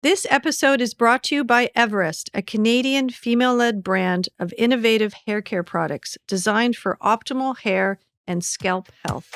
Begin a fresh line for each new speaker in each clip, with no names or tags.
This episode is brought to you by Everest, a Canadian female-led brand of innovative hair care products designed for optimal hair and scalp health.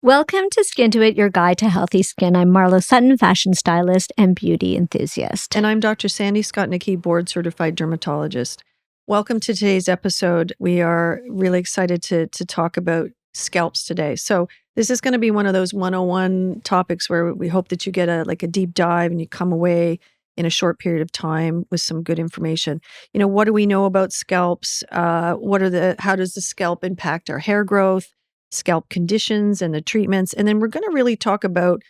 Welcome to Skin to It, your guide to healthy skin. I'm Marlo Sutton, fashion stylist and beauty enthusiast.
And I'm Dr. Sandy Skotnicki, board-certified dermatologist. Welcome to today's episode. We are really excited to talk about scalps today. So this is going to be one of those 101 topics where we hope that you get a deep dive and you come away in a short period of time with some good information. You know, what do we know about scalps? How does the scalp impact our hair growth, scalp conditions and the treatments? And then we're going to really talk about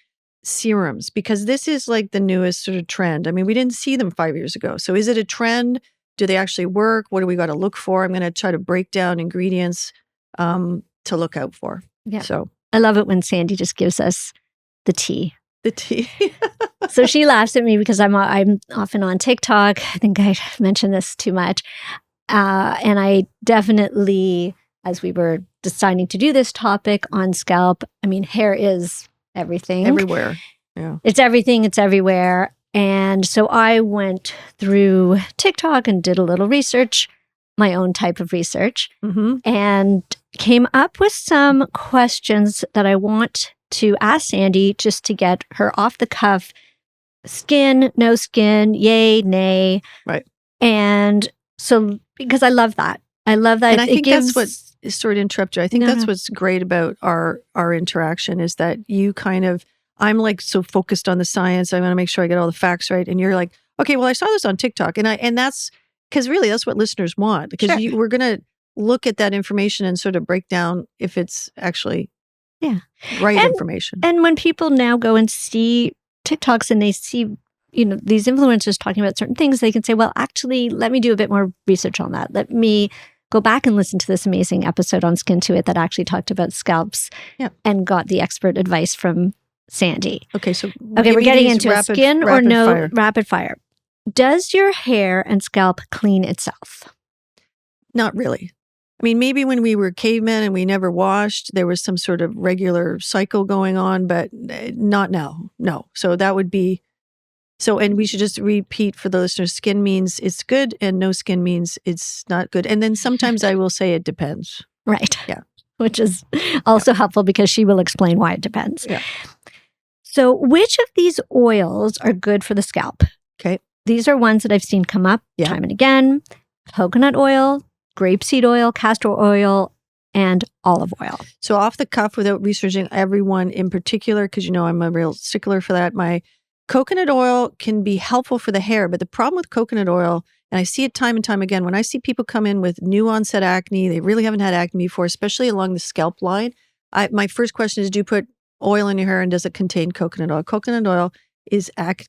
serums, because this is like the newest sort of trend. I mean, we didn't see them 5 years ago. So is it a trend? Do they actually work? What do we got to look for? I'm going to try to break down ingredients to look out for.
Yeah.
So
I love it when Sandy just gives us the tea.
The tea.
So she laughs at me because I'm often on TikTok. I think I mentioned this too much. And I definitely, as we were deciding to do this topic on scalp, I mean, hair is everything.
Everywhere. Yeah.
It's everything. It's everywhere. And so I went through TikTok and did a little research, my own type of research, and came up with some questions that I want to ask Sandy just to get her off the cuff. Skin, no skin, yay, nay.
Right.
And so, because I love that. I love that.
And I think that's what, sorry to interrupt you. I think that's what's great about our interaction is that you kind of, I'm like so focused on the science. I want to make sure I get all the facts right. And you're like, okay, well, I saw this on TikTok. And that's, because really that's what listeners want. Because we're going to look at that information and sort of break down if it's actually information.
And when people now go and see TikToks and they see, you know, these influencers talking about certain things, they can say, well, actually, let me do a bit more research on that. Let me go back and listen to this amazing episode on Skin to It that actually talked about scalps and got the expert advice from Sandy.
Okay, so
we're getting into skin or no
fire.
Rapid fire. Does your hair and scalp clean itself?
Not really. I mean, maybe when we were cavemen and we never washed, there was some sort of regular cycle going on, but not now. No. So that would be, and we should just repeat for the listeners, skin means it's good and no skin means it's not good. And then sometimes I will say it depends.
Right.
Yeah.
Which is also helpful because she will explain why it depends.
Yeah.
So which of these oils are good for the scalp?
Okay.
These are ones that I've seen come up time and again. Coconut oil, grapeseed oil, castor oil, and olive oil. So
off the cuff, without researching everyone in particular, because you know I'm a real stickler for that, my coconut oil can be helpful for the hair. But the problem with coconut oil, and I see it time and time again, when I see people come in with new onset acne, they really haven't had acne before, especially along the scalp line. My first question is, do you put oil in your hair and does it contain coconut oil? Coconut oil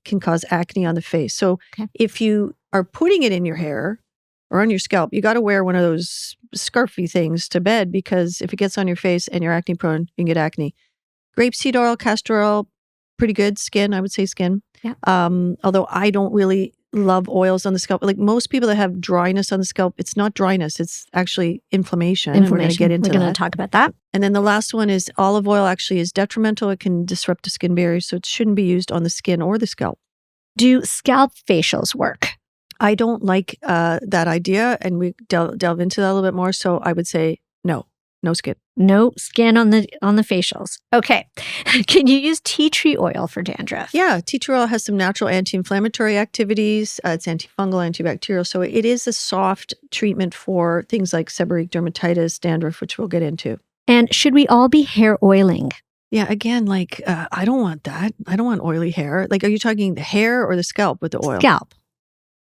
can cause acne on the face. So if you are putting it in your hair or on your scalp, you got to wear one of those scarfy things to bed, because if it gets on your face and you're acne prone, you can get acne. Grapeseed oil, castor oil, pretty good. Skin, I would say skin.
Yeah.
Although I don't really love oils on the scalp. Like most people that have dryness on the scalp, it's not dryness, it's actually inflammation. And we're going to get into that.
We're going to talk about that.
And then the last one is olive oil actually is detrimental. It can disrupt the skin barrier, so it shouldn't be used on the skin or the scalp.
Do scalp facials work?
I don't like that idea, and we delve into that a little bit more. So I would say no skin.
No skin on the facials. Okay. Can you use tea tree oil for dandruff?
Yeah, tea tree oil has some natural anti-inflammatory activities. It's antifungal, antibacterial. So it is a soft treatment for things like seborrheic dermatitis, dandruff, which we'll get into.
And should we all be hair oiling?
Yeah, again, I don't want that. I don't want oily hair. Like, are you talking the hair or the scalp with the oil?
Scalp.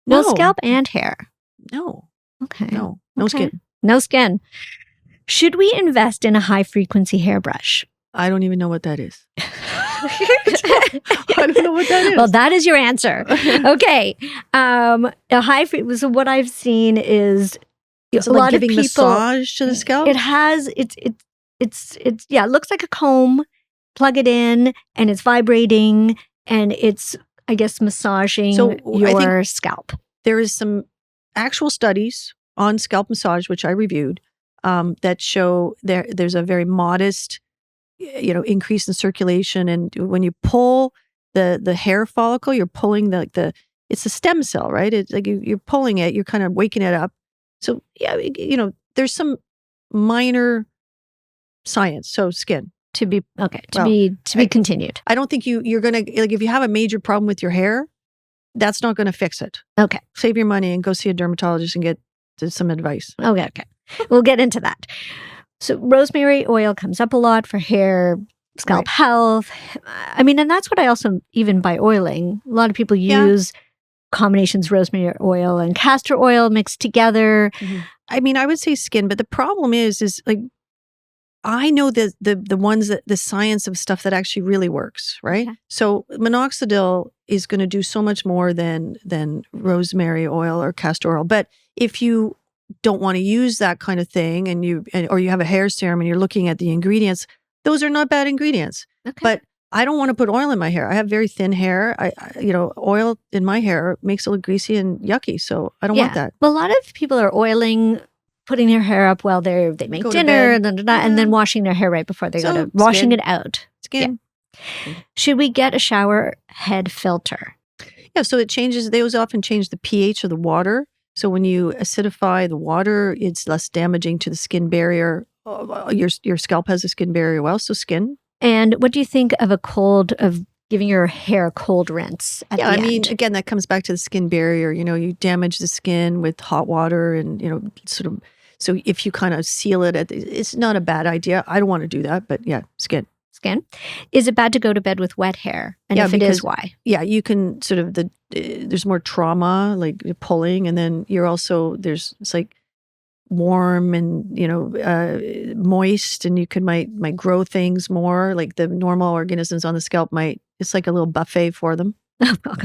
No.
Well, scalp and hair.
No.
Okay.
No
Okay.
Skin.
No skin. Should we invest in a high-frequency hairbrush?
I don't even know what that is. I don't know what that is.
Well, that is your answer. Okay. So what I've seen is
a
lot
of people massage to the scalp.
It has. It looks like a comb. Plug it in, and it's vibrating, and it's, I guess, massaging your scalp.
There is some actual studies on scalp massage, which I reviewed, that show there's a very modest increase in circulation. And when you pull the hair follicle, you're pulling it's a stem cell, right? It's like you're pulling it, you're kind of waking it up. So yeah, there's some minor science. So skin.
To be continued.
I don't think you're going to, like, if you have a major problem with your hair, that's not going to fix it.
Okay.
Save your money and go see a dermatologist and get some advice.
Okay. We'll get into that. So rosemary oil comes up a lot for hair, scalp health. I mean, and that's what I also, even by oiling, a lot of people use combinations, rosemary oil and castor oil mixed together.
Mm-hmm. I mean, I would say skin, but the problem is like, I know the ones that the science of stuff that actually really works, right? Okay. So minoxidil is going to do so much more than rosemary oil or castor oil. But if you don't want to use that kind of thing, or you have a hair serum and you're looking at the ingredients, those are not bad ingredients. Okay. But I don't want to put oil in my hair. I have very thin hair. Oil in my hair makes it look greasy and yucky. So I don't want that.
Well, a lot of people are oiling, putting their hair up while they make dinner, and then washing their hair right before they go to washing it out.
Skin.
Yeah. Should we get a shower head filter?
Yeah, so it changes. They often change the pH of the water. So when you acidify the water, it's less damaging to the skin barrier. Your scalp has a skin barrier well, so skin.
And what do you think of giving your hair a cold rinse at the end?
I mean, again, that comes back to the skin barrier. You damage the skin with hot water and, sort of. So if you kind of seal it, it's not a bad idea. I don't want to do that, but yeah, skin.
Skin. Is it bad to go to bed with wet hair? And if it is, why?
Yeah, you can sort of, there's more trauma, like pulling, and then it's like warm and, moist, and you might grow things more, like the normal organisms on the scalp it's like a little buffet for them.
Oh, God.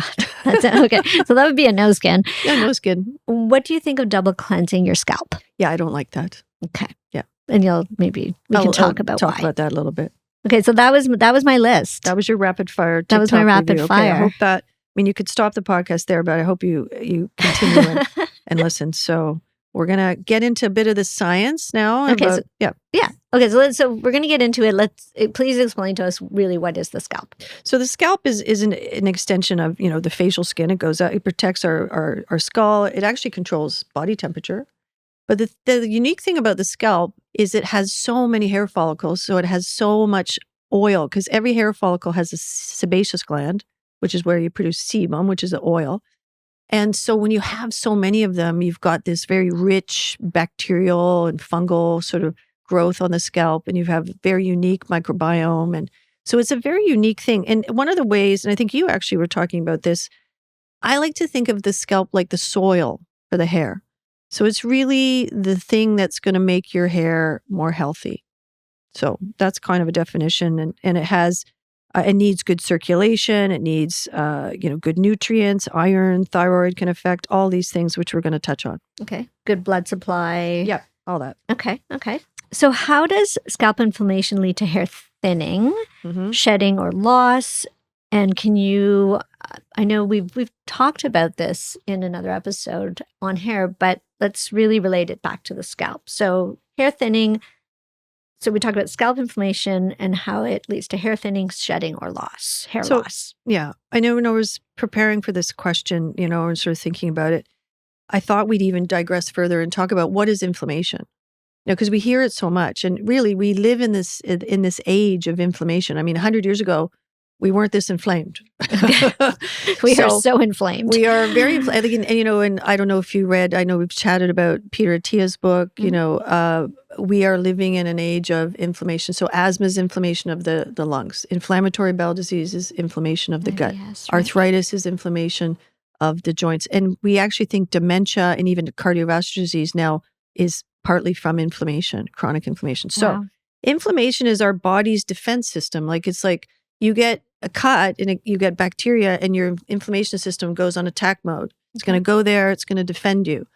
That's it. Okay. So that would be a no skin.
Yeah, no skin.
What do you think of double cleansing your scalp?
Yeah, I don't like that.
Okay.
Yeah.
And we can talk about
that a little bit.
Okay. So that was my list.
That was your rapid fire.
That was my rapid fire.
Okay, I hope that, you could stop the podcast there, but I hope you continue and listen. So we're going to get into a bit of the science now.
Okay. Yeah. Okay. So we're going to get into it. Please explain to us really what is the scalp.
So the scalp is an extension of, the facial skin. It goes out, it protects our skull. It actually controls body temperature. But the unique thing about the scalp is it has so many hair follicles. So it has so much oil, because every hair follicle has a sebaceous gland, which is where you produce sebum, which is the oil. And so when you have so many of them, you've got this very rich bacterial and fungal sort of growth on the scalp, and you have a very unique microbiome. And so it's a very unique thing. And one of the ways, and I think you actually were talking about this, I like to think of the scalp like the soil for the hair. So it's really the thing that's going to make your hair more healthy. So that's kind of a definition. And it has, it needs good circulation. It needs, good nutrients, iron, thyroid can affect all these things, which we're going to touch on.
Okay. Good blood supply.
Yeah, all that.
Okay. So how does scalp inflammation lead to hair thinning, shedding, or loss? And can you, I know we've talked about this in another episode on hair, but let's really relate it back to the scalp. So hair thinning. So we talked about scalp inflammation and how it leads to hair thinning, shedding, or loss, hair loss.
Yeah. I know when I was preparing for this question, and sort of thinking about it, I thought we'd even digress further and talk about what is inflammation. Because we hear it so much. And really, we live in this age of inflammation. I mean, 100 years ago, we weren't this inflamed.
We are so inflamed.
We are very inflamed. And I don't know if you read, I know we've chatted about Peter Attia's book, we are living in an age of inflammation. So asthma is inflammation of the lungs. Inflammatory bowel disease is inflammation of the gut. Yes, right. Arthritis is inflammation of the joints. And we actually think dementia and even cardiovascular disease now is partly from inflammation, chronic inflammation. So inflammation is our body's defense system. It's like you get a cut and you get bacteria and your inflammation system goes on attack mode. It's going to go there. It's going to defend you.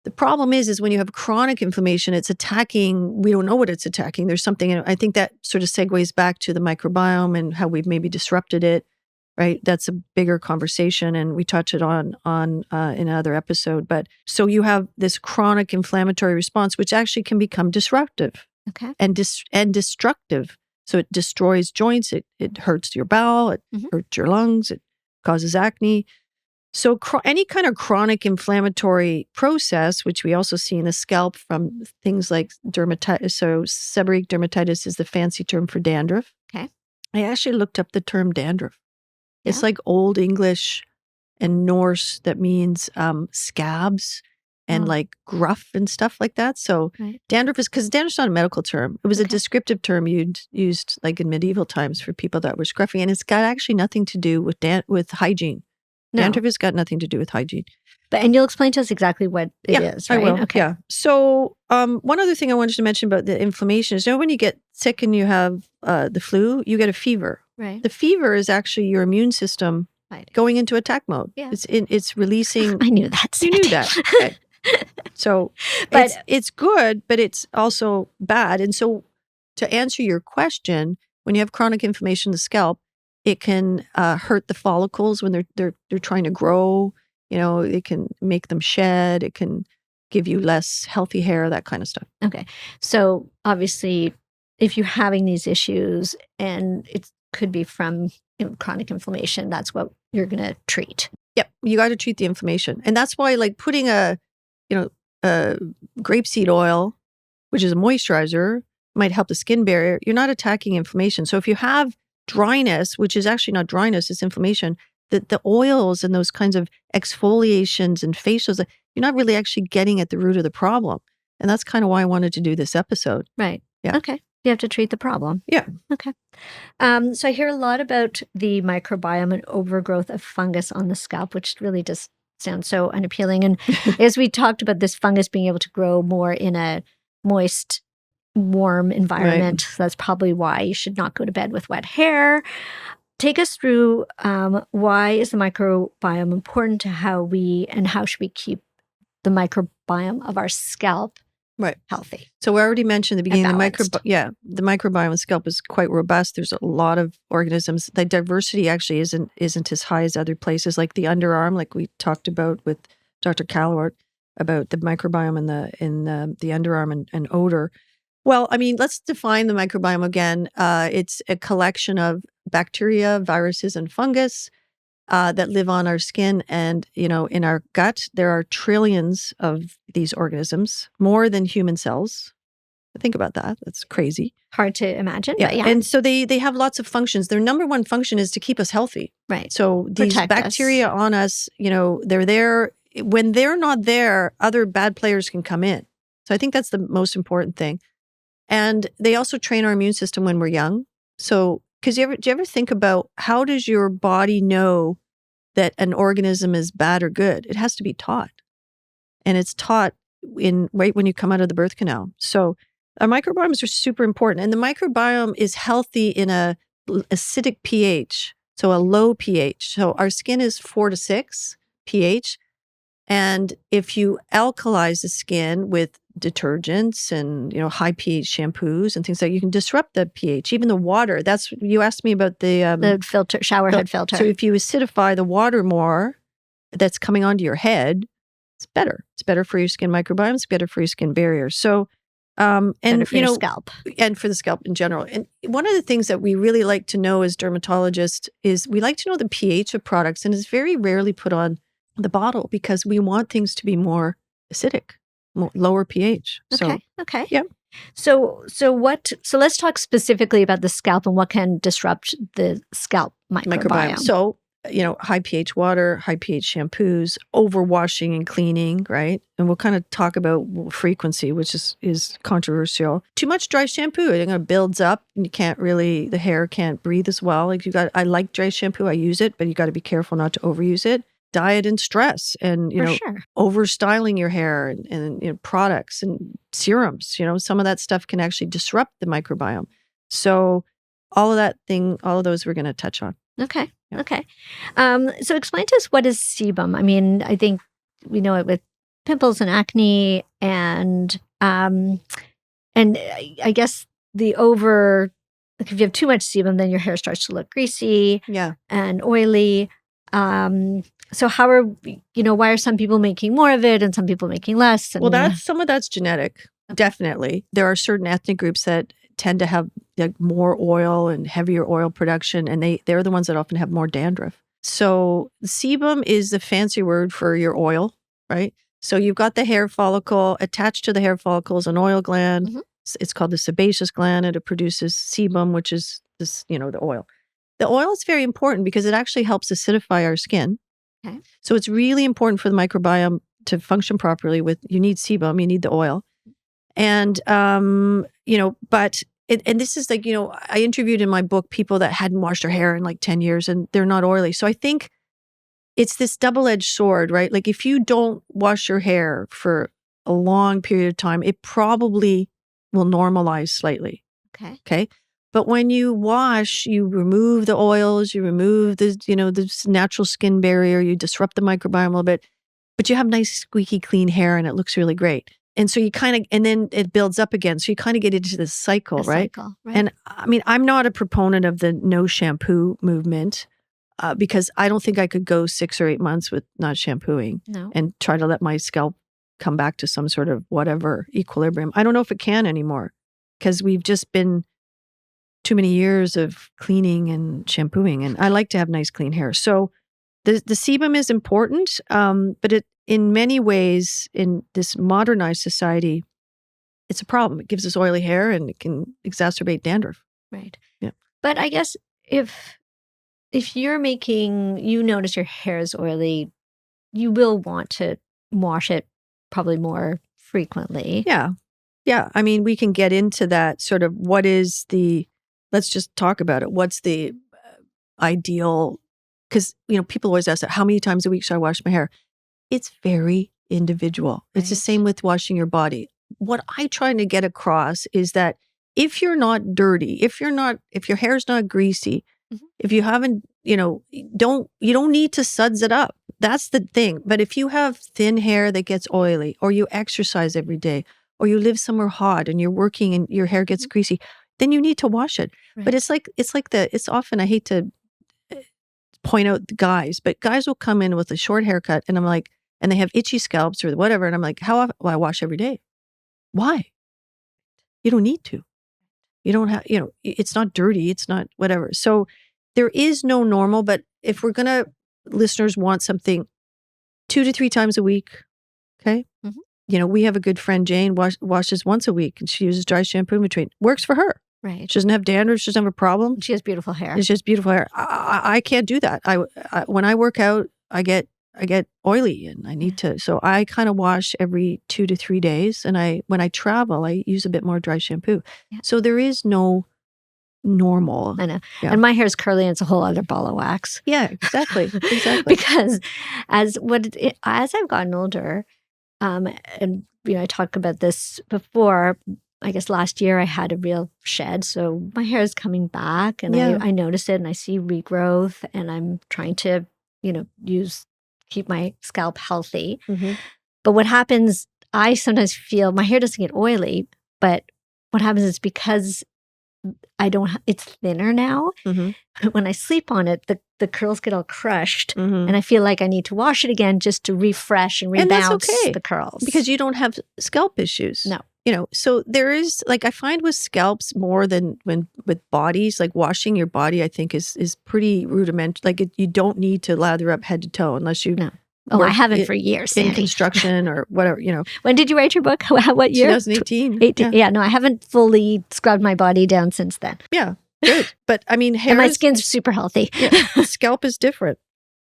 The problem is when you have chronic inflammation, it's attacking, we don't know what it's attacking. There's something, and I think that sort of segues back to the microbiome and how we've maybe disrupted it, right? That's a bigger conversation, and we touch it on in another episode. But so you have this chronic inflammatory response, which actually can become disruptive and destructive. So it destroys joints. It hurts your bowel. It hurts your lungs. It causes acne. So any kind of chronic inflammatory process, which we also see in the scalp from things like dermatitis. So seborrheic dermatitis is the fancy term for dandruff.
Okay.
I actually looked up the term dandruff.
Yeah.
It's like Old English and Norse that means scabs and like gruff and stuff like that. So dandruff is, because dandruff's not a medical term. It was a descriptive term used like in medieval times for people that were scruffy. And it's got actually nothing to do with hygiene. No. Dandruff has got nothing to do with hygiene.
And you'll explain to us exactly what it is, right?
I will. Okay. Yeah. So one other thing I wanted to mention about the inflammation is, when you get sick and you have the flu, you get a fever.
Right. The
fever is actually your immune system going into attack mode. Yeah. It's releasing.
I knew that.
You knew that. Okay. So but it's good, but it's also bad. And so to answer your question, when you have chronic inflammation in the scalp, it can hurt the follicles when they're trying to grow. It can make them shed. It can give you less healthy hair, that kind of stuff.
Okay. So obviously, if you're having these issues, and it could be from chronic inflammation, that's what you're going to treat.
Yep. You got to treat the inflammation. And that's why, like, putting a grapeseed oil, which is a moisturizer, might help the skin barrier. You're not attacking inflammation. So if you have dryness, which is actually not dryness, it's inflammation, the oils and those kinds of exfoliations and facials, you're not really actually getting at the root of the problem. And that's kind of why I wanted to do this episode.
Right.
Yeah.
Okay. You have to treat the problem.
Yeah.
Okay. So I hear a lot about the microbiome and overgrowth of fungus on the scalp, which really just sounds so unappealing. And as we talked about this fungus being able to grow more in a moist, warm environment, so that's probably why you should not go to bed with wet hair. Take us through why is the microbiome important to how should we keep the microbiome of our scalp healthy?
So we already mentioned at the beginning, the microbiome of the scalp is quite robust. There's a lot of organisms. The diversity actually isn't as high as other places, like the underarm, like we talked about with Dr. Callowart about the microbiome in the underarm and odor. Well, I mean, let's define the microbiome again. It's a collection of bacteria, viruses, and fungus that live on our skin. And, in our gut, there are trillions of these organisms, more than human cells. Think about that. That's crazy.
Hard to imagine.
Yeah.
But yeah.
And so they have lots of functions. Their number one function is to keep us healthy.
Right.
So these bacteria on us, they're there. When they're not there, other bad players can come in. So I think that's the most important thing. And they also train our immune system when we're young. So, do you ever think about, how does your body know that an organism is bad or good? It has to be taught. And it's taught right when you come out of the birth canal. So our microbiomes are super important. And the microbiome is healthy in a acidic pH, so a low pH. So our skin is 4 to 6 pH. And if you alkalize the skin with detergents and high pH shampoos and things like that, you can disrupt the pH. Even the water. That's, you asked me about the
filter, shower head filter.
So if you acidify the water more that's coming onto your head, it's better. It's better for your skin microbiome. It's better for your skin barrier. So and
better for your scalp,
and for the scalp in general. And one of the things that we really like to know as dermatologists is we like to know the pH of products, and it's very rarely put on the bottle because we want things to be more acidic, lower pH.
Okay.
Yeah.
So let's talk specifically about the scalp and what can disrupt the scalp microbiome.
So, high pH water, high pH shampoos, overwashing and cleaning, right? And we'll kind of talk about frequency, which is controversial. Too much dry shampoo, it builds up and the hair can't breathe as well. I like dry shampoo, I use it, but you got to be careful not to overuse it. Diet and stress, and over styling your hair and products and serums. Some of that stuff can actually disrupt the microbiome. So all of those we're going to touch on.
Okay. Yeah. Okay. So explain to us, what is sebum? I mean, I think we know it with pimples and acne, and I guess if you have too much sebum, then your hair starts to look greasy, and oily. So why are some people making more of it and some people making less?
Well, some of that's genetic. Definitely. There are certain ethnic groups that tend to have like more oil and heavier oil production, and they're the ones that often have more dandruff. So sebum is the fancy word for your oil, right? So you've got the hair follicle. Attached to the hair follicle is an oil gland.
Mm-hmm.
It's called the sebaceous gland, and it produces sebum, which is this, the oil. The oil is very important because it actually helps acidify our skin.
Okay.
So it's really important for the microbiome to function properly. You need sebum, you need the oil. And, but this is like, I interviewed in my book people that hadn't washed their hair in like 10 years and they're not oily. So I think it's this double-edged sword, right? Like if you don't wash your hair for a long period of time, it probably will normalize slightly. Okay. But when you wash, you remove the oils, you remove this natural skin barrier, you disrupt the microbiome a little bit, but you have nice, squeaky, clean hair and it looks really great. And so and then it builds up again. So you kind of get into this cycle, right? And I mean, I'm not a proponent of the no shampoo movement because I don't think I could go 6 or 8 months with not shampooing and try to let my scalp come back to some sort of whatever equilibrium. I don't know if it can anymore because we've just been too many years of cleaning and shampooing. And I like to have nice, clean hair. So the sebum is important, but in many ways, in this modernized society, it's a problem. It gives us oily hair and it can exacerbate dandruff.
Right.
Yeah.
But I guess if you notice your hair is oily, you will want to wash it probably more frequently.
Yeah. Yeah. I mean, we can get into that sort of let's just talk about it. What's the ideal? Because, people always ask that, how many times a week should I wash my hair? It's very individual. Right. It's the same with washing your body. What I try to get across is that if you're not dirty, if your hair's not greasy, if you haven't, you don't need to suds it up. That's the thing. But if you have thin hair that gets oily, or you exercise every day, or you live somewhere hot and you're working and your hair gets greasy, then you need to wash it. Right. But it's often, I hate to point out the guys, but guys will come in with a short haircut and I'm like, and they have itchy scalps or whatever. And I'm like, how often? Well, I wash every day. Why? You don't need to. You don't have, it's not dirty. It's not whatever. So there is no normal, but if listeners want something 2 to 3 times a week. Okay. Mm-hmm. We have a good friend, Jane, washes once a week and she uses dry shampoo in between. Works for her.
Right.
She doesn't have dandruff. She doesn't have a problem.
She has beautiful hair.
It's just beautiful hair. I can't do that. I when I work out, I get oily and I need to. So I kind of wash every 2 to 3 days. And when I travel, I use a bit more dry shampoo. Yeah. So there is no normal.
I know. Yeah. And my hair is curly and it's a whole other ball of wax.
Yeah, exactly.
Because as I've gotten older, and I talked about this before. I guess last year I had a real shed, so my hair is coming back, and I notice it, and I see regrowth, and I'm trying to, keep my scalp healthy. Mm-hmm. But what happens? I sometimes feel my hair doesn't get oily, but what happens is because it's thinner now. Mm-hmm. When I sleep on it, the curls get all crushed, and I feel like I need to wash it again just to refresh and rebalance the curls. Because
you don't have scalp issues.
No.
So there is, like, I find with scalps more than with bodies, like washing your body, I think is pretty rudimentary. Like you don't need to lather up head to toe unless you.
No. Oh, I haven't for years,
in
Sandy.
construction or whatever,
When did you write your book? What year?
2018.
18. Yeah, no, I haven't fully scrubbed my body down since then.
Yeah, good. But I mean, hair
and my skin's super healthy.
Yeah, scalp is different.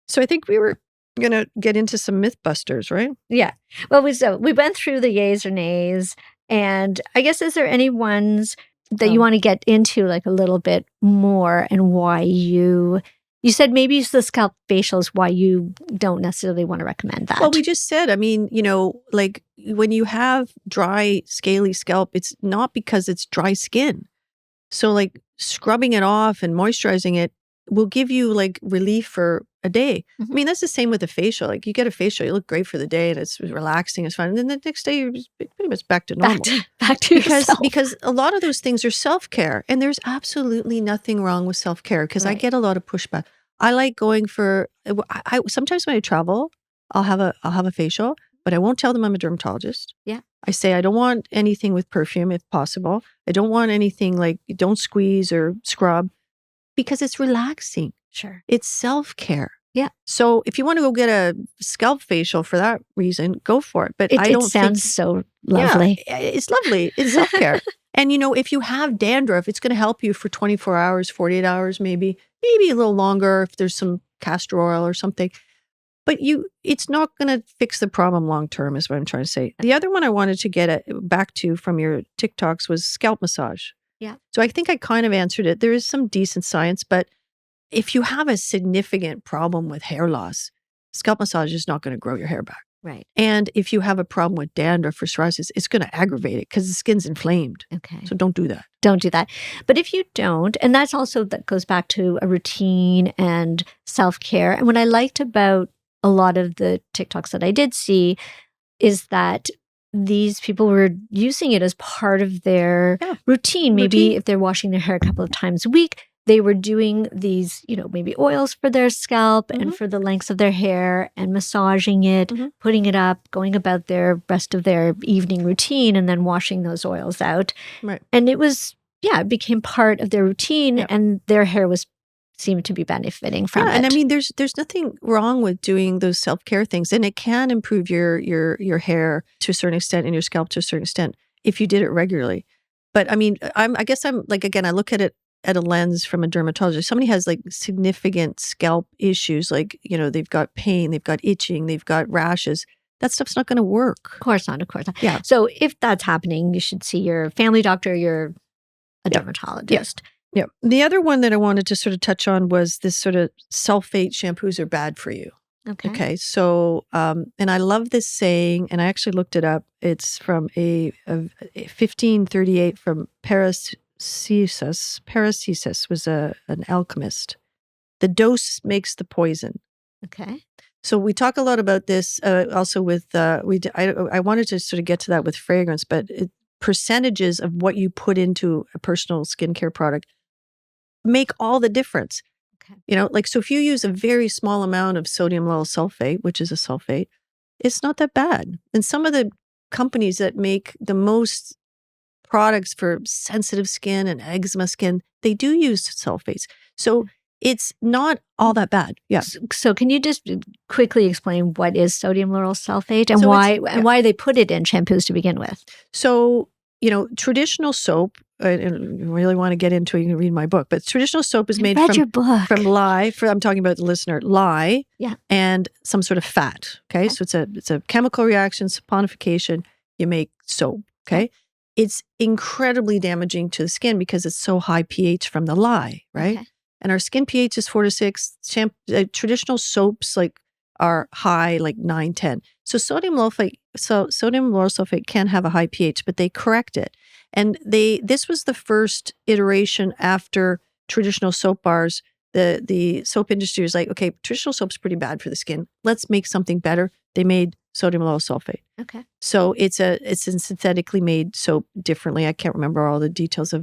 So I think we were going to get into some myth busters, right?
Yeah. Well, we went through the yays or nays. And I guess, is there any ones that you want to get into like a little bit more, and why you said maybe it's the scalp facials, why you don't necessarily want to recommend that?
Well, we just said, I mean, like when you have dry, scaly scalp, it's not because it's dry skin. So like scrubbing it off and moisturizing it will give you like relief for a day. Mm-hmm. I mean, that's the same with a facial. Like you get a facial, you look great for the day and it's relaxing, it's fun. And then the next day you're pretty much back to normal.
Back to yourself.
Because a lot of those things are self-care, and there's absolutely nothing wrong with self-care, because I get a lot of pushback. I like going for, sometimes when I travel, I'll have a facial. but I won't tell them I'm a dermatologist.
Yeah.
I say I don't want anything with perfume if possible. I don't want anything like don't squeeze or scrub because it's relaxing.
Sure.
It's self-care.
Yeah.
So if you want to go get a scalp facial for that reason, go for it. But I don't
sounds
think,
so lovely.
Yeah, it's lovely. It's self-care. And if you have dandruff, it's going to help you for 24 hours, 48 hours, maybe a little longer if there's some castor oil or something. But it's not going to fix the problem long-term is what I'm trying to say. The other one I wanted to get back to from your TikToks was scalp massage.
Yeah.
So I think I kind of answered it. There is some decent science, but if you have a significant problem with hair loss, scalp massage is not going to grow your hair back.
Right.
And if you have a problem with dandruff or psoriasis, it's going to aggravate it because the skin's inflamed.
Okay.
So don't do that.
Don't do that. But if you don't, and that's also, that goes back to a routine and self-care. And what I liked about a lot of the TikToks that I did see is that these people were using it as part of their routine. Maybe if they're washing their hair a couple of times a week, they were doing these, maybe oils for their scalp and for the lengths of their hair and massaging it, putting it up, going about their rest of their evening routine and then washing those oils out.
Right.
And it was, it became part of their routine and their hair seemed to be benefiting from it.
And I mean, there's nothing wrong with doing those self-care things, and it can improve your hair to a certain extent and your scalp to a certain extent if you did it regularly. But I mean, I guess I'm like, again, I look at it at a lens from a dermatologist. Somebody has like significant scalp issues, like, they've got pain, they've got itching, they've got rashes. That stuff's not going to work.
Of course not.
Yeah.
So if that's happening, you should see your family doctor, a dermatologist.
Yeah. The other one that I wanted to sort of touch on was this sort of sulfate shampoos are bad for you. Okay. So, and I love this saying, and I actually looked it up. It's from a 1538 from Paracelsus. Paracelsus was an alchemist. The dose makes the poison.
Okay.
So we talk a lot about this also with, I wanted to sort of get to that with fragrance, but percentages of what you put into a personal skincare product make all the difference.
Okay.
So if you use a very small amount of sodium lauryl sulfate, which is a sulfate, it's not that bad. And some of the companies that make the most products for sensitive skin and eczema skin, they do use sulfates. So it's not all that bad. Yeah.
So can you just quickly explain what is sodium lauryl sulfate and why they put it in shampoos to begin with?
So, traditional soap, and you really want to get into it, you can read my book, but traditional soap is made from lye. I'm talking about the listener, lye and some sort of fat. Okay. So it's a chemical reaction, saponification. You make soap. Okay. It's incredibly damaging to the skin because it's so high pH from the lye, right?
Okay.
And our skin pH is 4 to 6. Traditional soaps are high, like 9, 10. So sodium lauryl sulfate can have a high pH, but they correct it. And this was the first iteration after traditional soap bars. The soap industry was like, okay, traditional soap's pretty bad for the skin. Let's make something better. They made sodium lauryl sulfate.
Okay.
So it's a synthetically made soap differently. I can't remember all the details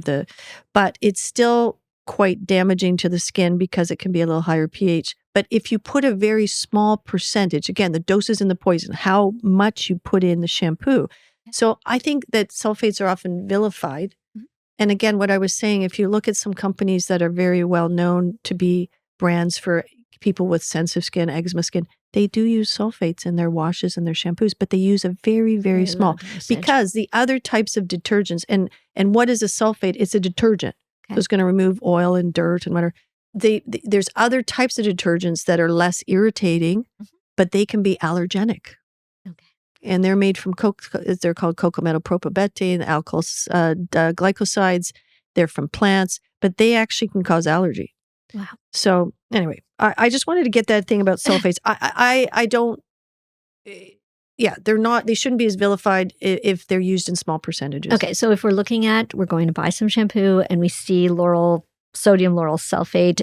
but it's still quite damaging to the skin because it can be a little higher pH. But if you put a very small percentage, again, the dose is in the poison, how much you put in the shampoo. So I think that sulfates are often vilified. And again, what I was saying, if you look at some companies that are very well known to be brands for people with sensitive skin, eczema skin, they do use sulfates in their washes and their shampoos, but they use a very, very small, because the other types of detergents, and what is a sulfate? It's a detergent. So it's going to remove oil and dirt and whatever. There's other types of detergents that are less irritating, but they can be allergenic.
Okay.
And they're made from they're called cocamidopropylbetaine, alkyls, glycosides. They're from plants, but they actually can cause allergy.
Wow.
So anyway, I just wanted to get that thing about sulfates. I don't. Yeah, they shouldn't be as vilified if they're used in small percentages.
Okay, so if we're going to buy some shampoo and we see sodium lauryl sulfate.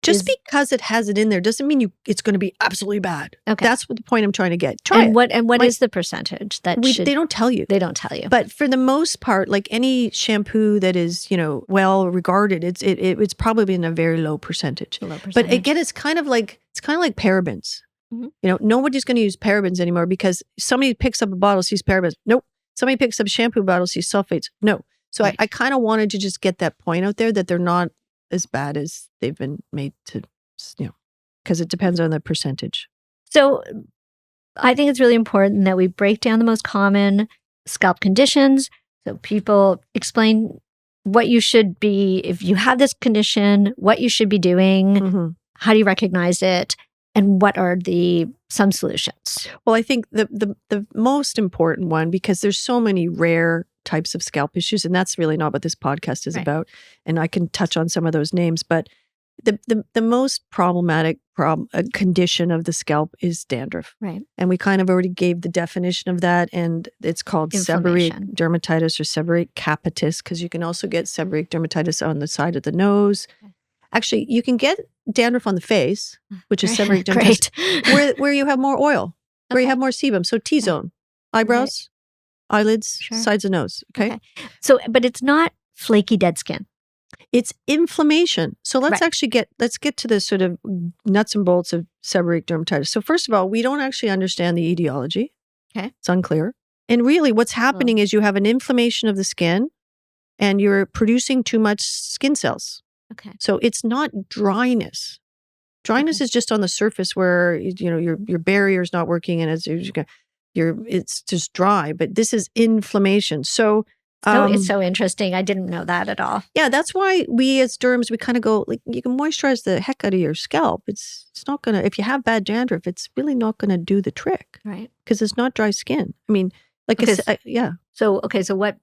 Just because it has it in there doesn't mean it's going to be absolutely bad.
Okay.
That's what the point I'm trying to get.
What is the percentage that
they don't tell you.
They don't tell you.
But for the most part, like any shampoo that is, well regarded, it's probably in a very low percentage. But again, it's kind of like parabens.
Mhm.
Nobody's going to use parabens anymore because somebody picks up a bottle, sees parabens. Nope. Somebody picks up a shampoo bottle, sees sulfates. No. So
Right.
I kind of wanted to just get that point out there that they're not as bad as they've been made to, because it depends on the percentage.
So I think it's really important that we break down the most common scalp conditions. So people explain what you should be, if you have this condition, what you should be doing,
Mm-hmm.
how do you recognize it, and what are some solutions?
Well, I think the most important one, because there's so many rare types of scalp issues, and that's really not what this podcast is
Right.
about. And I can touch on some of those names, but the most problematic condition of the scalp is dandruff.
Right.
And we kind of already gave the definition of that, and it's called seborrheic
Inflammation.
dermatitis or seborrheic capitis, because you can also get seborrheic dermatitis on the side of the nose. Actually, you can get dandruff on the face, which is seborrheic dermatitis, where you have more oil, where you have more sebum. So T-zone, eyebrows, eyelids, sides of nose. Okay.
So, but it's not flaky dead skin.
It's inflammation. So let's get to the sort of nuts and bolts of seborrheic dermatitis. So first of all, we don't actually understand the etiology.
Okay.
It's unclear. And really what's happening is you have an inflammation of the skin and you're producing too much skin cells.
Okay.
So it's not dryness. Dryness is just on the surface where your barrier is not working and it's just dry. But this is inflammation. So
it's so interesting. I didn't know that at all.
Yeah, that's why we as derms, we kind of go, like, you can moisturize the heck out of your scalp. It's not going to, if you have bad dandruff, it's really not going to do the trick.
Right.
Because it's not dry skin. I mean, yeah.
So what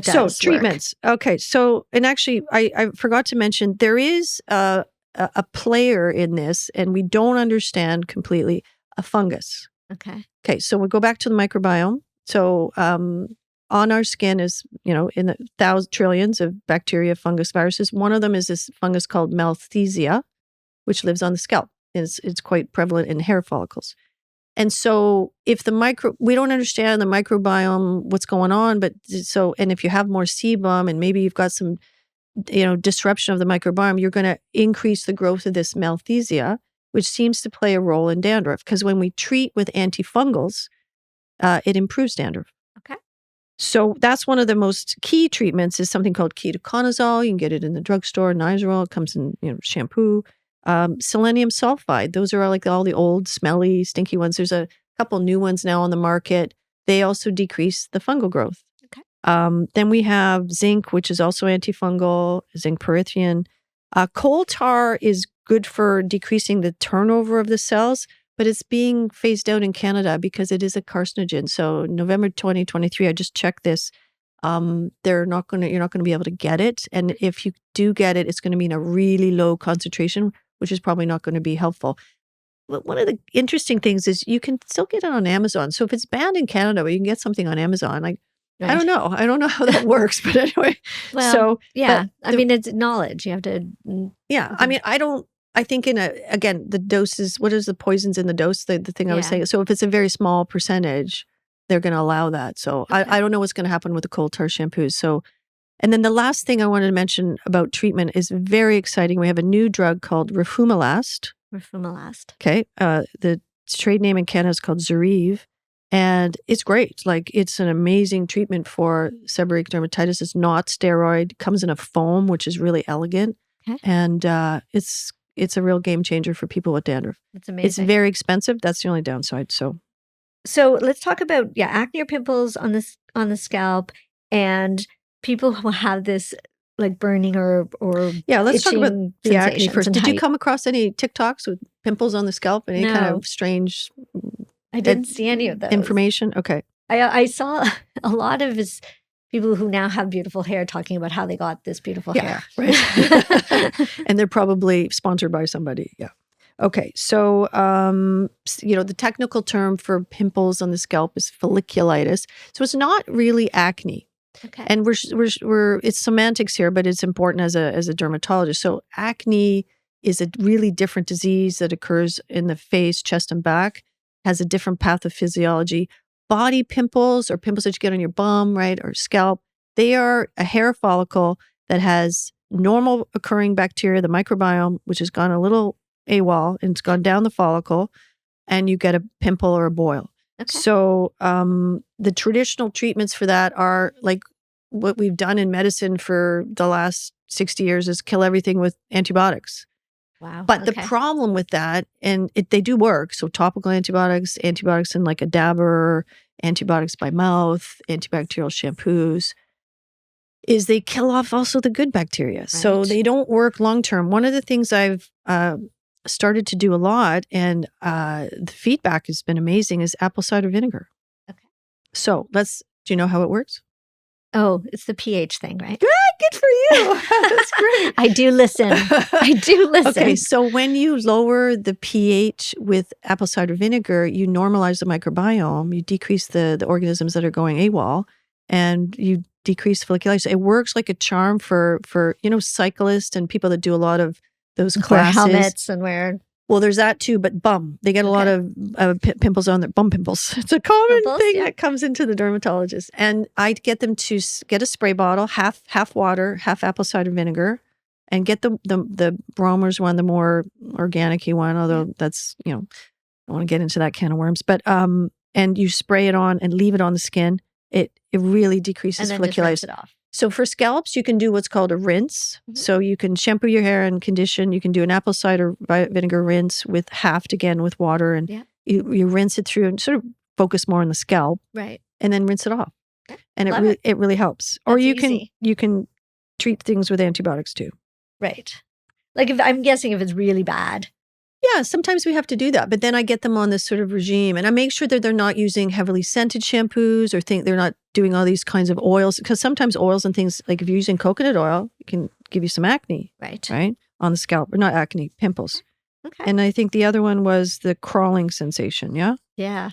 does
So treatments.
Work?
Okay. So, and actually, I forgot to mention, there is a player in this, and we don't understand completely, a fungus.
Okay.
Okay. So we go back to the microbiome. So, on our skin is, in the trillions of bacteria, fungus, viruses. One of them is this fungus called malthasia, which lives on the scalp. It's quite prevalent in hair follicles. And so if we don't understand the microbiome, what's going on, and if you have more sebum and maybe you've got some, disruption of the microbiome, you're going to increase the growth of this malthasia, which seems to play a role in dandruff. Because when we treat with antifungals, it improves dandruff.
Okay.
So that's one of the most key treatments is something called ketoconazole. You can get it in the drugstore, Nizoral. It comes in shampoo. Selenium sulfide. Those are like all the old, smelly, stinky ones. There's a couple new ones now on the market. They also decrease the fungal growth.
Okay.
Then we have zinc, which is also antifungal, zinc pyrithium. Coal tar is good for decreasing the turnover of the cells, but it's being phased out in Canada because it is a carcinogen. So November 2023, I just checked this. You're not going to be able to get it. And if you do get it, it's going to be in a really low concentration, which is probably not going to be helpful. But one of the interesting things is you can still get it on Amazon. So if it's banned in Canada, but you can get something on Amazon, I don't know. I don't know how that works, but anyway.
Well,
so
yeah, I mean, it's knowledge. You have to.
Yeah. I mean, I think again, the doses, what is the poisons in the dose? The thing I was saying. So if it's a very small percentage, they're going to allow that. So I don't know what's going to happen with the coal tar shampoos. So, and then the last thing I wanted to mention about treatment is very exciting. We have a new drug called Rofumilast. Okay. The trade name in Canada is called Zoryve. And it's great. Like, it's an amazing treatment for seborrheic dermatitis. It's not steroid. Comes in a foam, which is really elegant.
Okay.
And it's a real game changer for people with dandruff.
It's amazing.
It's very expensive. That's the only downside. So
let's talk about acne or pimples on the scalp, and people who have this like burning or
let's talk about the acne first. Did you come across any TikToks with pimples on the scalp and any kind of strange?
I didn't see any of those.
Information? Okay.
I saw a lot of people who now have beautiful hair talking about how they got this beautiful hair.
Right. And they're probably sponsored by somebody. Yeah. Okay. So, the technical term for pimples on the scalp is folliculitis. So it's not really acne.
Okay.
And it's semantics here, but it's important as a dermatologist. So acne is a really different disease that occurs in the face, chest, and back, has a different pathophysiology. Body pimples, or pimples that you get on your bum, right, or scalp, they are a hair follicle that has normal occurring bacteria, the microbiome, which has gone a little AWOL and it's gone down the follicle. and you get a pimple or a boil.
Okay.
So the traditional treatments for that are like what we've done in medicine for the last 60 years is kill everything with antibiotics.
Wow.
But the problem with that, and they do work, so topical antibiotics in like a dabber, antibiotics by mouth, antibacterial shampoos, is they kill off also the good bacteria. Right. So they don't work long term. One of the things I've started to do a lot, and the feedback has been amazing, is apple cider vinegar.
Okay.
So do you know how it works?
Oh, it's the pH thing, right?
Good for you. That's great.
I do listen.
Okay, so when you lower the pH with apple cider vinegar, you normalize the microbiome, you decrease the organisms that are going AWOL, and you decrease folliculitis. It works like a charm for cyclists and people that do a lot of those classes.
Wear helmets and wear...
Well, there's that too, but bum. They get a lot of pimples on their bum pimples. It's a common thing that comes into the dermatologist. And I'd get them to get a spray bottle, half water, half apple cider vinegar, and get the Bromer's one, the more organic-y one, although that's, I don't want to get into that can of worms. But and you spray it on and leave it on the skin. It really decreases folliculitis.
Just rinse it off.
So for scalps, you can do what's called a rinse. Mm-hmm. So you can shampoo your hair and condition. You can do an apple cider vinegar rinse with halved again with water, and you rinse it through and sort of focus more on the scalp,
right? And
then rinse it off, and it really helps.
That's
or you can treat things with antibiotics too,
right? Like I'm guessing if it's really bad.
Yeah, sometimes we have to do that. But then I get them on this sort of regime, and I make sure that they're not using heavily scented shampoos or they're not doing all these kinds of oils, because sometimes oils and things, like if you're using coconut oil, it can give you some acne, right, on the scalp, or not acne, pimples. Okay. And I think the other one was the crawling sensation. Yeah.
Yeah.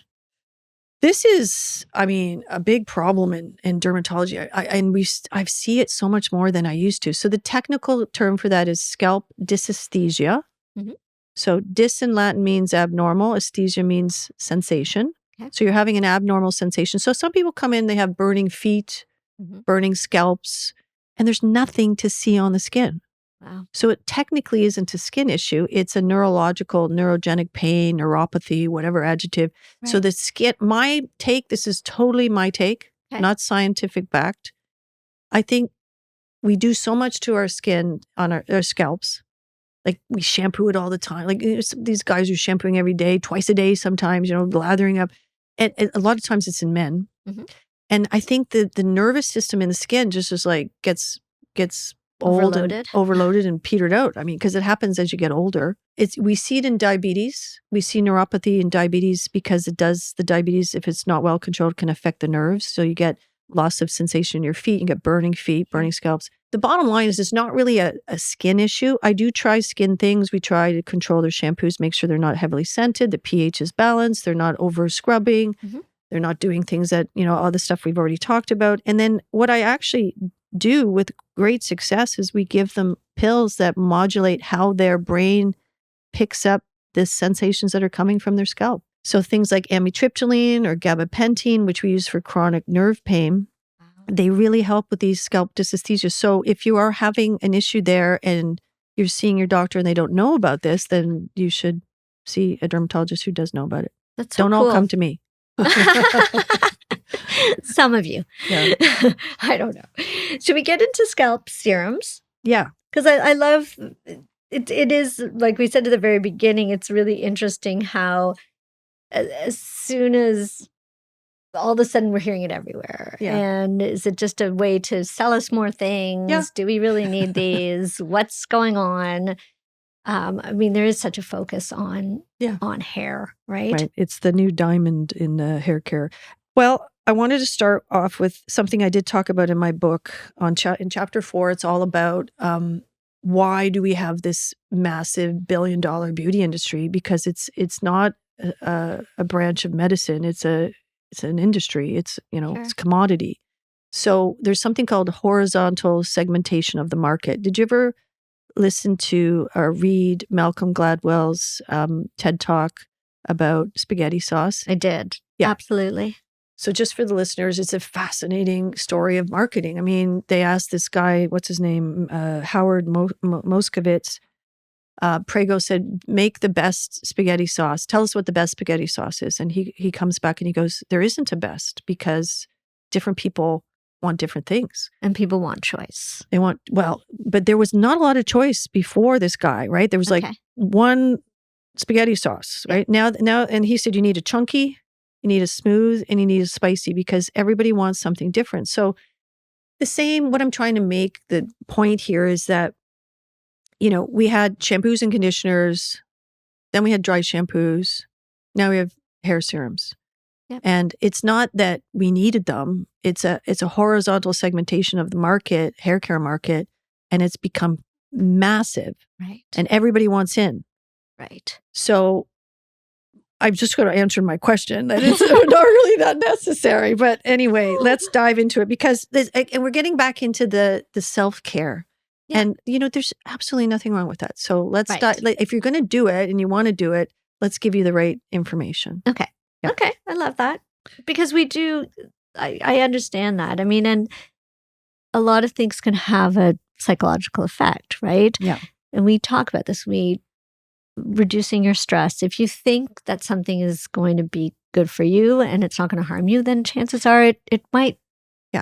This is, a big problem in dermatology. I see it so much more than I used to. So the technical term for that is scalp dysesthesia. Mm-hmm. So dys in Latin means abnormal. Esthesia means sensation. Okay. So you're having an abnormal sensation. So some people come in, they have burning feet, burning scalps, and there's nothing to see on the skin. Wow. So it technically isn't a skin issue. It's a neurological, neurogenic pain, neuropathy, whatever adjective. Right. So the skin, this is totally my take, not scientific backed. I think we do so much to our skin on our scalps. Like we shampoo it all the time. Like these guys are shampooing every day, twice a day sometimes, lathering up. And a lot of times it's in men. Mm-hmm. And I think that the nervous system in the skin just is like gets old and overloaded and petered out. Because it happens as you get older. We see it in diabetes. We see neuropathy in diabetes because the diabetes, if it's not well controlled, can affect the nerves. So you get loss of sensation in your feet. You get burning feet, burning scalps. The bottom line is it's not really a skin issue. I do try skin things. We try to control their shampoos, make sure they're not heavily scented, the pH is balanced, they're not over scrubbing, they're not doing things that, all the stuff we've already talked about. And then what I actually do with great success is we give them pills that modulate how their brain picks up the sensations that are coming from their scalp. So things like amitriptyline or gabapentin, which we use for chronic nerve pain, they really help with these scalp dysesthesia. So if you are having an issue there and you're seeing your doctor and they don't know about this, then you should see a dermatologist who does know about it.
That's so
Don't
cool.
all come to me.
Some of you. Yeah. I don't know. Should we get into scalp serums?
Yeah.
Because I love it. It is, like we said at the very beginning, it's really interesting how as soon as all of a sudden we're hearing it everywhere. Yeah. And is it just a way to sell us more things? Yeah. Do we really need these? What's going on? There is such a focus on hair, right?
Right. It's the new diamond in hair care. Well, I wanted to start off with something I did talk about in my book in chapter 4. It's all about why do we have this massive $1 billion beauty industry? Because it's not a branch of medicine. It's an industry. It's, it's commodity. So there's something called horizontal segmentation of the market. Did you ever listen to or read Malcolm Gladwell's TED Talk about spaghetti sauce?
I did. Yeah. Absolutely.
So just for the listeners, it's a fascinating story of marketing. They asked this guy, what's his name? Howard Moskowitz. Prego said, make the best spaghetti sauce. Tell us what the best spaghetti sauce is. And he comes back and he goes, there isn't a best because different people want different things.
And people want choice.
They want, but there was not a lot of choice before this guy, right? There was like one spaghetti sauce, right? Now, and he said, you need a chunky, you need a smooth, and you need a spicy because everybody wants something different. So what I'm trying to make the point here is that, we had shampoos and conditioners, then we had dry shampoos, now we have hair serums.
Yep.
And it's not that we needed them. It's a horizontal segmentation of the market, hair care market, and it's become massive.
Right.
And everybody wants in.
Right.
So I'm just going to answer my question that it's not really that necessary. But anyway, let's dive into it because and we're getting back into the self-care. Yeah. And, there's absolutely nothing wrong with that. So let's dive. If you're going to do it and you want to do it, let's give you the right information.
Okay. Yeah. Okay. I love that because we do. I understand that. I mean, and a lot of things can have a psychological effect, right?
Yeah.
And we talk about this. Reducing your stress. If you think that something is going to be good for you and it's not going to harm you, then chances are it might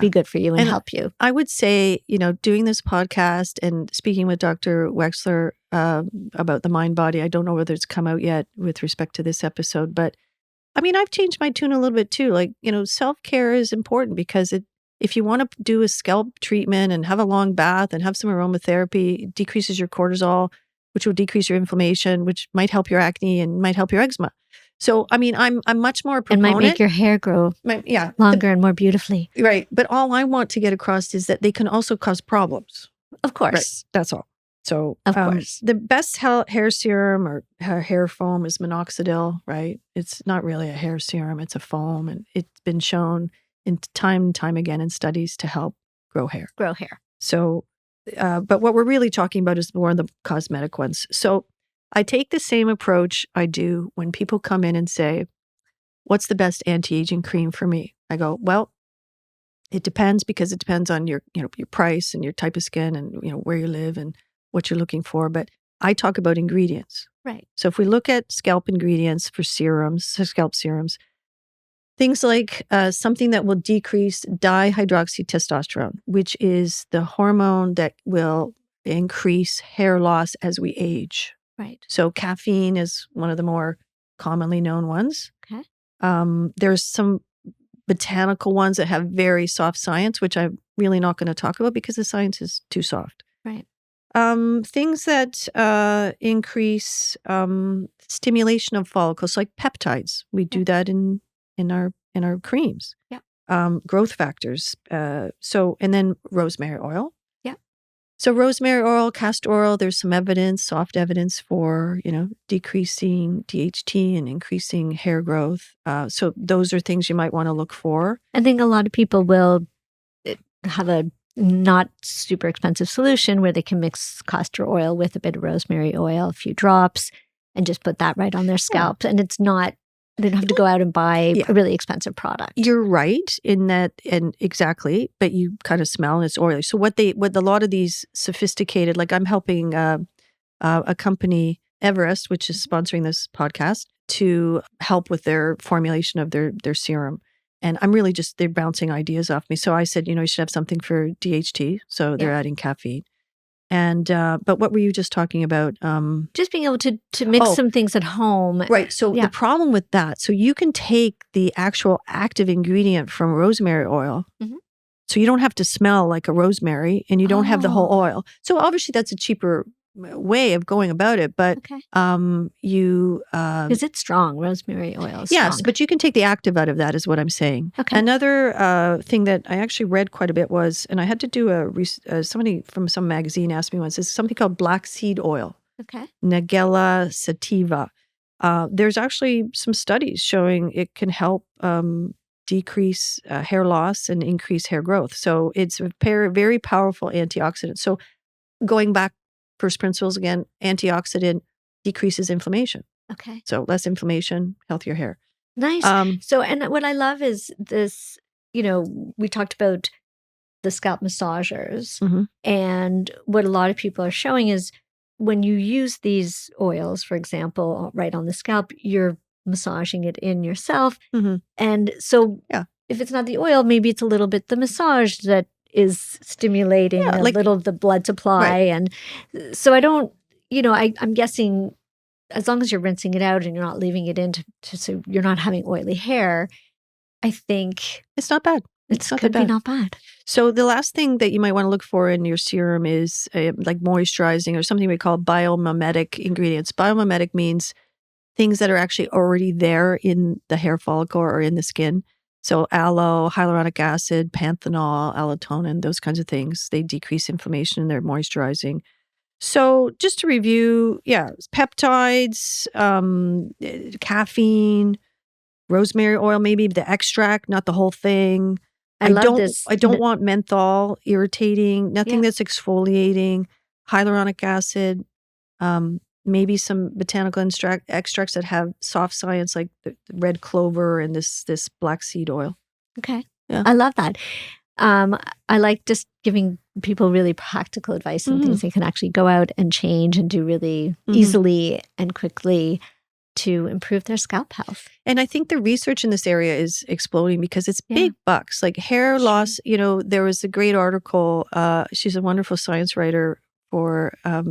be good for you and help you.
I would say, doing this podcast and speaking with Dr. Wexler about the mind body, I don't know whether it's come out yet with respect to this episode, but I mean, I've changed my tune a little bit too. Like, self-care is important because if you want to do a scalp treatment and have a long bath and have some aromatherapy, it decreases your cortisol, which will decrease your inflammation, which might help your acne and might help your eczema. So, I mean, I'm much more a proponent.
And might make your hair grow longer and more beautifully.
Right. But all I want to get across is that they can also cause problems.
Of course.
Right. That's all. So,
of course.
The best hair serum or hair foam is minoxidil, right? It's not really a hair serum. It's a foam. And it's been shown time and time again in studies to help grow hair. So, but what we're really talking about is more the cosmetic ones. So I take the same approach I do when people come in and say, what's the best anti-aging cream for me? I go, well, it depends because it depends on your price and your type of skin and, where you live and what you're looking for. But I talk about ingredients.
Right.
So if we look at scalp ingredients for scalp serums, things like something that will decrease dihydroxytestosterone, which is the hormone that will increase hair loss as we age.
Right.
So caffeine is one of the more commonly known ones.
Okay.
There's some botanical ones that have very soft science, which I'm really not going to talk about because the science is too soft.
Right.
Things that increase stimulation of follicles, like peptides. We do that in our creams.
Yeah.
Growth factors. And then rosemary oil.
Yeah.
So rosemary oil, castor oil, there's some soft evidence for, decreasing DHT and increasing hair growth. So those are things you might want to look for.
I think a lot of people will have a not super expensive solution where they can mix castor oil with a bit of rosemary oil, a few drops, and just put that right on their scalp. Yeah. And it's not, they don't have to go out and buy a really expensive product.
You're right in that, and exactly, but you kind of smell and it's oily. So what a lot of these sophisticated, like I'm helping a company, Everest, which is sponsoring this podcast, to help with their formulation of their serum. And I'm really they're bouncing ideas off me. So I said, you should have something for DHT. So they're adding caffeine. And, but what were you just talking about?
Just being able to mix some things at home.
Right. So the problem with that, so you can take the actual active ingredient from rosemary oil. Mm-hmm. So you don't have to smell like a rosemary and you don't have the whole oil. So obviously that's a cheaper way of going about it, but
is it strong? Rosemary oil is
yes,
strong.
But you can take the active out of that is what I'm saying.
Okay.
Another thing that I actually read quite a bit was, and I had to do somebody from some magazine asked me once, is something called black seed oil.
Okay.
Nigella sativa. There's actually some studies showing it can help decrease hair loss and increase hair growth. So it's a very powerful antioxidant. So going back first principles again, antioxidant decreases inflammation.
Okay.
So less inflammation, healthier hair.
Nice. So, and what I love is this, we talked about the scalp massagers, mm-hmm. and what a lot of people are showing is when you use these oils, for example, right on the scalp, you're massaging it in yourself.
Mm-hmm.
And so
Yeah.
if it's not the oil, maybe it's a little bit the massage that is stimulating a little of the blood supply.
Right.
And so I don't, I'm guessing as long as you're rinsing it out and you're not leaving it in so you're not having oily hair, I think
it's not bad.
It could be not bad.
So the last thing that you might want to look for in your serum is like moisturizing or something we call biomimetic ingredients. Biomimetic means things that are actually already there in the hair follicle or in the skin. So aloe, hyaluronic acid, panthenol, allotonin, those kinds of things. They decrease inflammation and they're moisturizing. So just to review, peptides, caffeine, rosemary oil, maybe the extract, not the whole thing. I don't want menthol, irritating, nothing that's exfoliating, hyaluronic acid, maybe some botanical extracts that have soft science like the red clover and this black seed oil.
Okay.
Yeah.
I love that. I like just giving people really practical advice and things they can actually go out and change and do really easily and quickly to improve their scalp health.
And I think the research in this area is exploding because it's big bucks. Like hair loss, there was a great article. She's a wonderful science writer for, I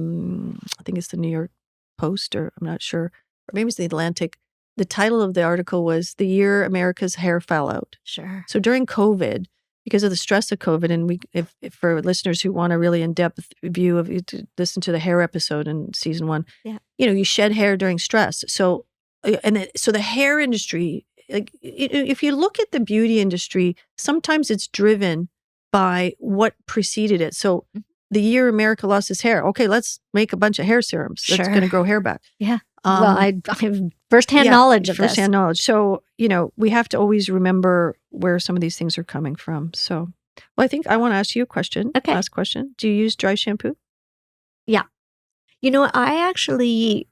think it's the New York Post, or I'm not sure, or maybe it's the Atlantic. The title of the article was "The Year America's Hair Fell Out."
Sure.
So during COVID, because of the stress of COVID, and if for listeners who want a really in-depth view of it, listen to the hair episode in season 1.
Yeah.
You shed hair during stress. So, so the hair industry, like if you look at the beauty industry, sometimes it's driven by what preceded it. So the year America lost its hair, okay, let's make a bunch of hair serums that's going to grow hair back.
Yeah. Well, I have firsthand knowledge of this.
Firsthand knowledge. So, we have to always remember where some of these things are coming from. So, well, I think I want to ask you a question.
Okay.
Last question. Do you use dry shampoo?
Yeah. I actually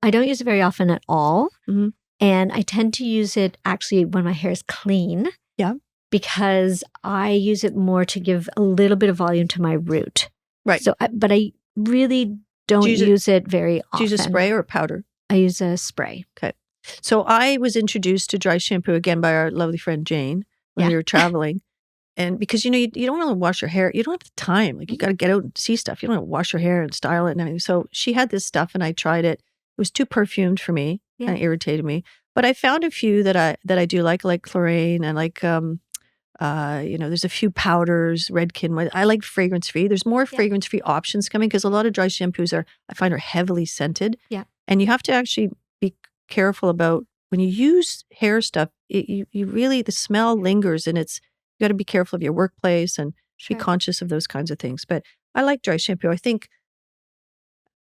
I don't use it very often at all.
Mm-hmm.
And I tend to use it actually when my hair is clean.
Yeah.
Because I use it more to give a little bit of volume to my root.
Right.
So, but I really don't use it very often.
Do you use a spray or a powder?
I use a spray.
Okay. So I was introduced to dry shampoo again by our lovely friend Jane when we were traveling. And because, you don't really wash your hair. You don't have the time. Like you got to get out and see stuff. You don't have to wash your hair and style it and everything. So she had this stuff and I tried it. It was too perfumed for me.
Yeah.
Kind of irritated me. But I found a few that I do like Chlorane and like, there's a few powders, Redken. I like fragrance-free. There's more fragrance-free options coming because a lot of dry shampoos I find are heavily scented.
Yeah. And
you have to actually be careful about when you use hair stuff, you really, the smell lingers and you got to be careful of your workplace and be conscious of those kinds of things. But I like dry shampoo. I think,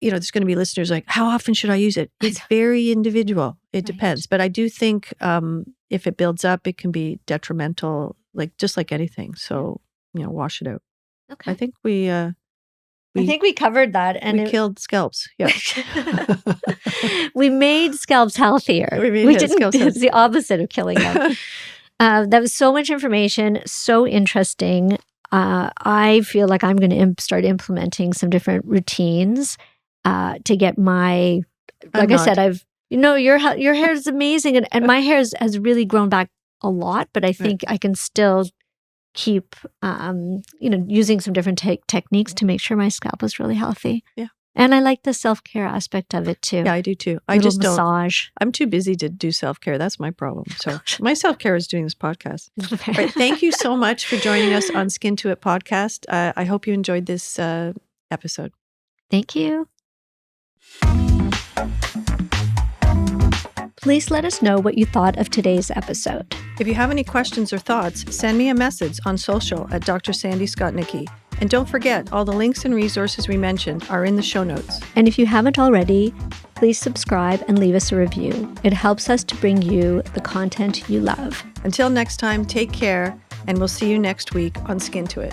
there's going to be listeners like, how often should I use it? It's very individual. It depends. But I do think if it builds up, it can be detrimental, just like anything. So, wash it out.
Okay.
I think we
covered that. And
we killed scalps. Yeah.
We made scalps healthier.
We didn't.
It's the opposite of killing them. That was so much information, so interesting. I feel like I'm going to start implementing some different routines to get my, like I said, your hair is amazing. And my hair has really grown back a lot, but I think I can still keep, using some different techniques to make sure my scalp is really healthy.
Yeah.
And I like the self-care aspect of it too.
Yeah, I do too.
I just don't. Massage.
I'm too busy to do self-care. That's my problem. So my self-care is doing this podcast. All right, thank you so much for joining us on Skin to It podcast. I hope you enjoyed this episode.
Thank you. Please let us know what you thought of today's episode.
If you have any questions or thoughts, send me a message on social at Dr. Sandy Skotnicki. And don't forget, all the links and resources we mentioned are in the show notes.
And if you haven't already, please subscribe and leave us a review. It helps us to bring you the content you love.
Until next time, take care, and we'll see you next week on Skin to It.